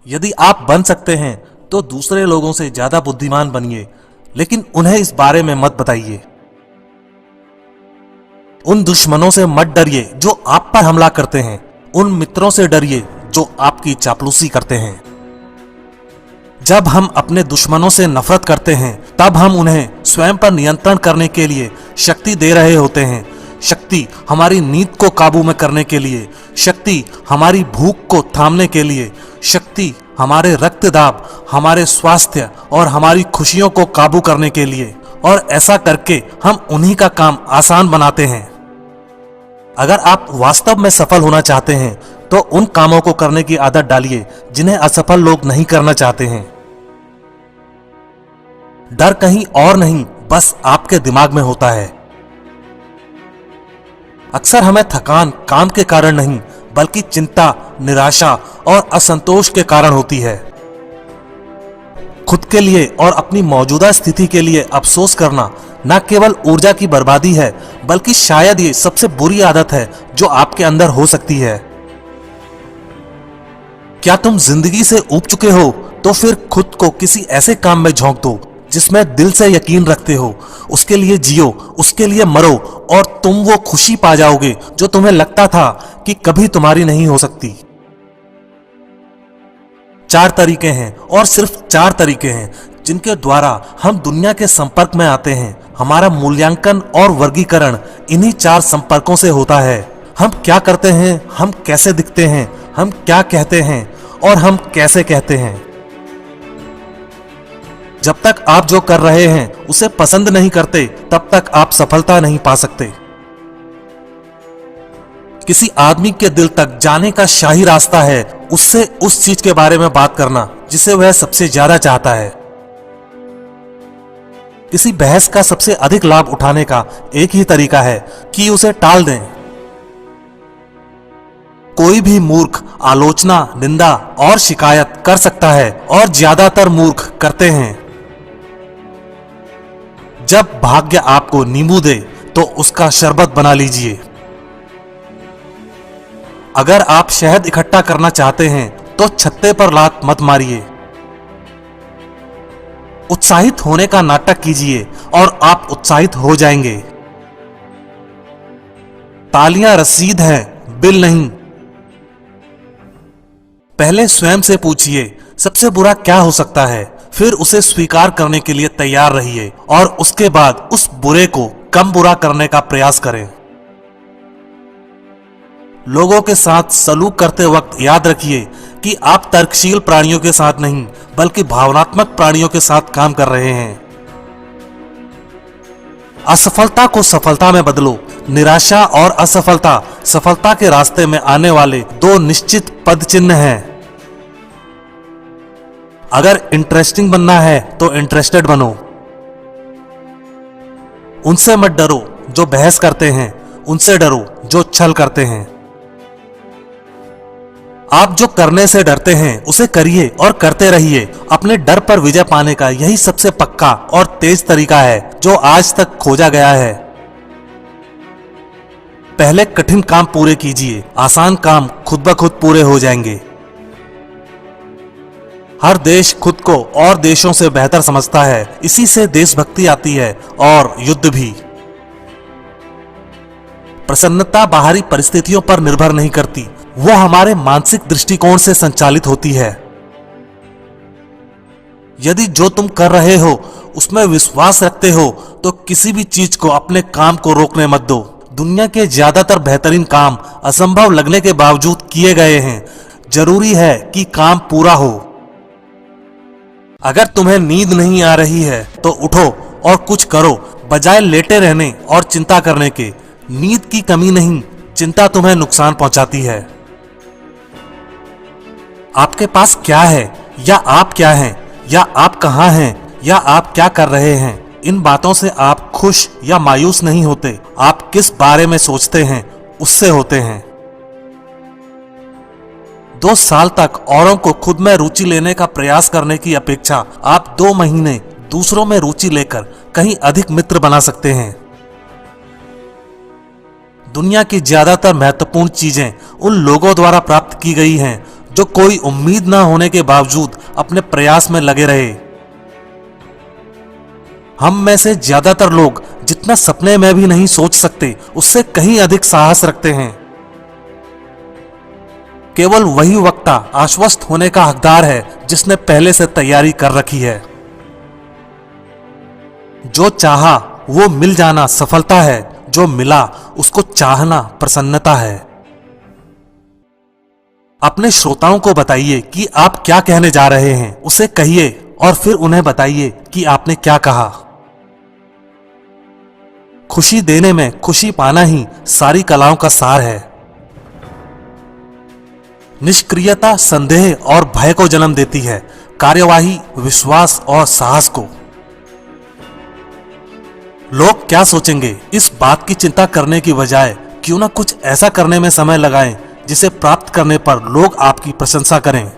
यदि आप बन सकते हैं तो दूसरे लोगों से ज्यादा बुद्धिमान बनिए, लेकिन उन्हें इस बारे में मत बताइए। उन दुश्मनों से मत डरिए जो आप पर हमला करते हैं, उन मित्रों से डरिए जो आपकी चापलूसी करते हैं। जब हम अपने दुश्मनों से नफरत करते हैं तब हम उन्हें स्वयं पर नियंत्रण करने के लिए शक्ति दे रहे होते हैं। शक्ति हमारी नींद को काबू में करने के लिए, शक्ति हमारी भूख को थामने के लिए, शक्ति हमारे रक्तदाब, हमारे स्वास्थ्य और हमारी खुशियों को काबू करने के लिए। और ऐसा करके हम उन्हीं का काम आसान बनाते हैं। अगर आप वास्तव में सफल होना चाहते हैं तो उन कामों को करने की आदत डालिए जिन्हें असफल लोग नहीं करना चाहते हैं। डर कहीं और नहीं, बस आपके दिमाग में होता है। अक्सर हमें थकान काम के कारण नहीं बल्कि चिंता, निराशा और असंतोष के कारण होती है। खुद के लिए और अपनी मौजूदा स्थिति के लिए अफसोस करना न केवल ऊर्जा की बर्बादी है बल्कि शायद ये सबसे बुरी आदत है जो आपके अंदर हो सकती है। क्या तुम जिंदगी से ऊब चुके हो तो फिर खुद को किसी ऐसे काम में झोंक दो जिसमें दिल से यकीन रखते हो। उसके लिए जियो, उसके लिए मरो और तुम वो खुशी पा जाओगे जो तुम्हें लगता था कि कभी तुम्हारी नहीं हो सकती। 4 तरीके हैं और सिर्फ 4 तरीके हैं जिनके द्वारा हम दुनिया के संपर्क में आते हैं। हमारा मूल्यांकन और वर्गीकरण इन्हीं 4 संपर्कों से होता है। हम क्या करते हैं, हम कैसे दिखते हैं, हम क्या कहते हैं और हम कैसे कहते हैं। जब तक आप जो कर रहे हैं उसे पसंद नहीं करते तब तक आप सफलता नहीं पा सकते। किसी आदमी के दिल तक जाने का शाही रास्ता है उससे उस चीज के बारे में बात करना जिसे वह सबसे ज्यादा चाहता है। किसी बहस का सबसे अधिक लाभ उठाने का एक ही तरीका है कि उसे टाल दें। कोई भी मूर्ख आलोचना, निंदा और शिकायत कर सकता है और ज्यादातर मूर्ख करते हैं। जब भाग्य आपको नींबू दे तो उसका शरबत बना लीजिए। अगर आप शहद इकट्ठा करना चाहते हैं तो छत्ते पर लात मत मारिए। उत्साहित होने का नाटक कीजिए और आप उत्साहित हो जाएंगे। तालियां रसीद है, बिल नहीं। पहले स्वयं से पूछिए सबसे बुरा क्या हो सकता है, फिर उसे स्वीकार करने के लिए तैयार रहिए और उसके बाद उस बुरे को कम बुरा करने का प्रयास करें। लोगों के साथ सलूक करते वक्त याद रखिए कि आप तर्कशील प्राणियों के साथ नहीं बल्कि भावनात्मक प्राणियों के साथ काम कर रहे हैं। असफलता को सफलता में बदलो। निराशा और असफलता सफलता के रास्ते में आने वाले 2 निश्चित पद चिन्ह हैं। अगर इंटरेस्टिंग बनना है तो इंटरेस्टेड बनो। उनसे मत डरो जो बहस करते हैं, उनसे डरो जो छल करते हैं। आप जो करने से डरते हैं उसे करिए और करते रहिए। अपने डर पर विजय पाने का यही सबसे पक्का और तेज तरीका है जो आज तक खोजा गया है। पहले कठिन काम पूरे कीजिए, आसान काम खुद ब खुद पूरे हो जाएंगे। हर देश खुद को और देशों से बेहतर समझता है, इसी से देशभक्ति आती है और युद्ध भी। प्रसन्नता बाहरी परिस्थितियों पर निर्भर नहीं करती, वो हमारे मानसिक दृष्टिकोण से संचालित होती है। यदि जो तुम कर रहे हो उसमें विश्वास रखते हो तो किसी भी चीज को अपने काम को रोकने मत दो। दुनिया के ज्यादातर बेहतरीन काम असंभव लगने के बावजूद किए गए हैं। जरूरी है कि काम पूरा हो। अगर तुम्हें नींद नहीं आ रही है तो उठो और कुछ करो बजाय लेटे रहने और चिंता करने के। नींद की कमी नहीं, चिंता तुम्हें नुकसान पहुंचाती है। आपके पास क्या है या आप क्या हैं या आप कहां हैं या आप क्या कर रहे हैं, इन बातों से आप खुश या मायूस नहीं होते। आप किस बारे में सोचते हैं उससे होते हैं। 2 साल तक औरों को खुद में रुचि लेने का प्रयास करने की अपेक्षा आप 2 महीने दूसरों में रुचि लेकर कहीं अधिक मित्र बना सकते हैं। दुनिया की ज्यादातर महत्वपूर्ण चीजें उन लोगों द्वारा प्राप्त की गई हैं जो कोई उम्मीद ना होने के बावजूद अपने प्रयास में लगे रहे। हम में से ज्यादातर लोग जितना सपने में भी नहीं सोच सकते, उससे कहीं अधिक साहस रखते हैं। केवल वही वक्ता आश्वस्त होने का हकदार है जिसने पहले से तैयारी कर रखी है। जो चाहा वो मिल जाना सफलता है, जो मिला उसको चाहना प्रसन्नता है। अपने श्रोताओं को बताइए कि आप क्या कहने जा रहे हैं, उसे कहिए और फिर उन्हें बताइए कि आपने क्या कहा। खुशी देने में खुशी पाना ही सारी कलाओं का सार है। निष्क्रियता संदेह और भय को जन्म देती है, कार्यवाही विश्वास और साहस को। लोग क्या सोचेंगे, इस बात की चिंता करने की बजाय क्यों ना कुछ ऐसा करने में समय लगाएं जिसे प्राप्त करने पर लोग आपकी प्रशंसा करें।